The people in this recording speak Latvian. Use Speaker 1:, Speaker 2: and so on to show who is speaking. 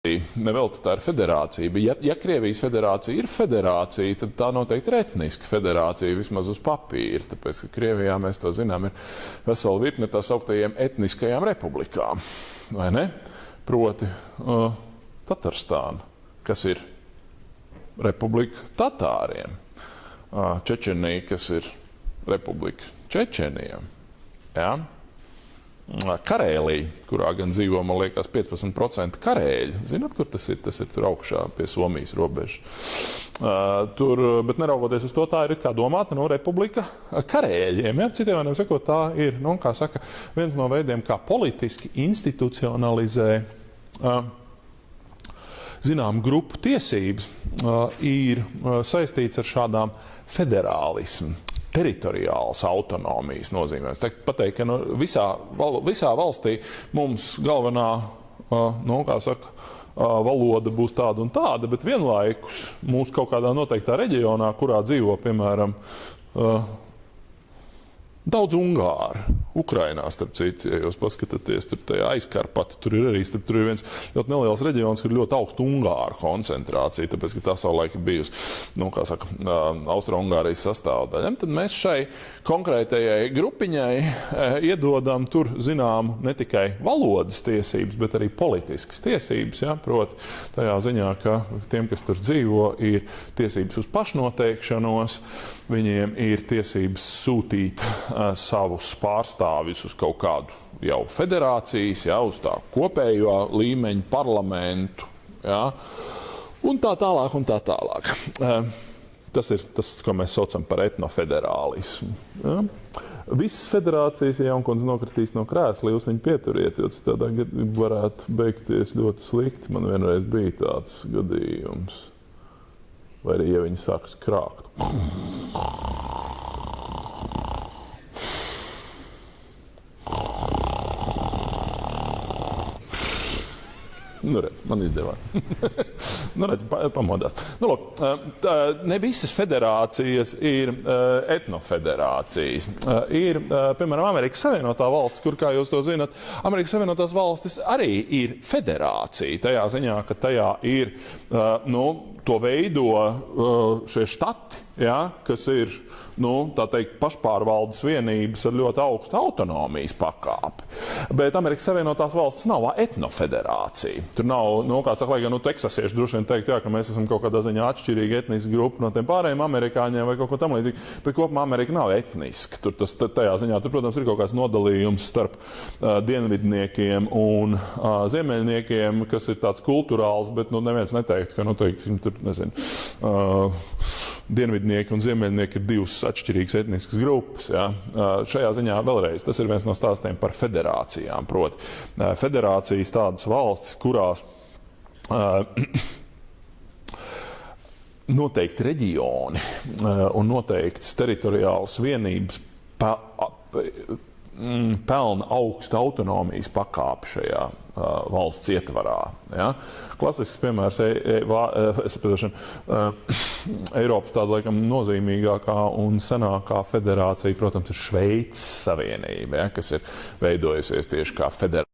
Speaker 1: Nevelti tā ir federācija, bet ja Krievijas federācija ir federācija, tad tā noteikti ir etniska federācija, vismaz uz papīra, tāpēc, ka Krievijā, mēs to zinām, ir vesela virkne tā sauktajiem etniskajām republikām, vai ne? Proti Tatarstāna, kas ir republika tatāriem, Čečenija, kas ir republika čečeniem, ja? Karēlija, kurā gan dzīvo, man liekas, 15% karēļu. Zināt, kur tas ir? Tas ir tur augšā pie Somijas robežas. Bet neraugoties uz to, tā ir kā domāta republika karēļiem. Ja? Citiem vārdiem sakot, tā ir, kā saka, viens no veidiem, kā politiski institucionalizē zinām grupu tiesības, ir saistīts ar šādām federālismu. Teritoriālas autonomijas nozīmē. Pateikt, ka visā valstī mums galvenā, valoda būs tāda un tāda, bet vienlaikus mūsu kaut kādā noteiktā reģionā, kurā dzīvo, piemēram, daudz ungāru. Ukrainā, starp citu, ja jūs paskatāties, tur tajā aizkarpata, tur ir viens ļoti neliels reģions, kur ir ļoti augsta ungāru koncentrācija, tāpēc, ka tā savulaik ir bijusi, Austro-Ungārijas sastāvdaļa. Tad mēs šai konkrētajai grupiņai iedodam tur zināmu ne tikai valodas tiesības, bet arī politiskas tiesības, ja? Proti tajā ziņā, ka tiem, kas tur dzīvo, ir tiesības uz pašnoteikšanos, viņiem ir tiesības sūtīt savus pārstāvjus uz kaut kādu jau federācijas, ja, uz tā kopējo līmeņu parlamentu, ja, un tā tālāk, un tā tālāk. Tas ir tas, ko mēs saucam par etnofederālismu. Ja. Visas federācijas, ja Jankundze nokritīs no krēsla, jūs viņu pieturiet, jo citādā varētu beigties ļoti slikti. Man vienreiz bija tāds gadījums. Vai arī, ja viņi sāks krākt. Redz, man izdevās. Redz, pamodās. Lūk, ne visas federācijas ir etnofederācijas. Ir, piemēram, Amerikas Savienotā valsts, kur, kā jūs to zinat, Amerikas Savienotās valstis arī ir federācija. Tajā ziņā, ka tajā ir, to veido šie štati, ja, kas ir, tā teikt, pašpārvaldes vienības ar ļoti augstu autonomijas pakāpi. Bet Amerikas Savienotās valstis nav etnofederācija. Tur nav, kā saka, lai gan teksasieši droši vien teikt, jā, ka mēs esam kaut kādā ziņā atšķirīgi etniski grupa no tiem pārējiem amerikāņiem vai kaut ko tam līdzīgi, bet kopumā Amerika nav etniska. Tajā ziņā, protams, ir kaut kāds nodalījums starp dienvidniekiem un ziemeļniekiem, kas ir tāds kulturāls, bet neviens neteikt, ka tur, nezinu, dienvidnieki un ziemeļnieki ir divas atšķirīgas etniskas grupas. Ja. Šajā ziņā vēlreiz tas ir viens no stāstiem par federācijām. Proti, federācijas tādas valstis, kurās noteikti reģioni un noteiktas teritoriālas vienības pelna augstu autonomijas pakāpi šajā valsts ietvarā. Ja? Klasisks piemērs Eiropas tāda laikam nozīmīgākā un senākā federācija, protams, ir Šveices Savienība, ja? Kas ir veidojusies tieši kā federācija.